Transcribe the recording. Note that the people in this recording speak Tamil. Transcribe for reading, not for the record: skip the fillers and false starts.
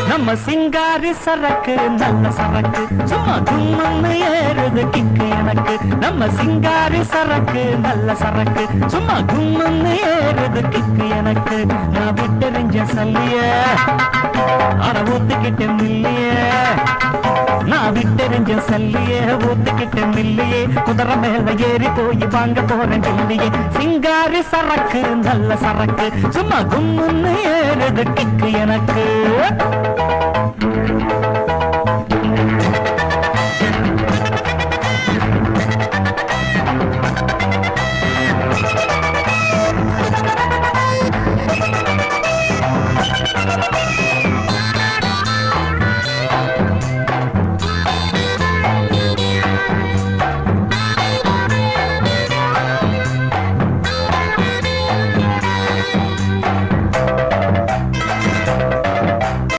நம்ம சிங்காரி சரக்கு நல்ல சரக்கு சும்மா கும்முன்னு ஏறுது கிக்கு எனக்கு நம்ம சிங்காரி சரக்கு நல்ல சரக்கு சும்மா கும்முன்னு ஏறுது கிக்கு எனக்கு நான் விட்டெறிஞ்ச சல்லிய அட ஊத்துக்கிட்ட மில்லிய நான் விட்டெறிஞ்ச சல்லிய ஊத்துக்கிட்ட மில்லியே குதிரை மேல ஏறி போய் வாங்க போறேன் கிள்ளியே சிங்காரி சரக்கு நல்ல சரக்கு சும்மா கும்முன்னு ஏறுது கிக்கு எனக்கு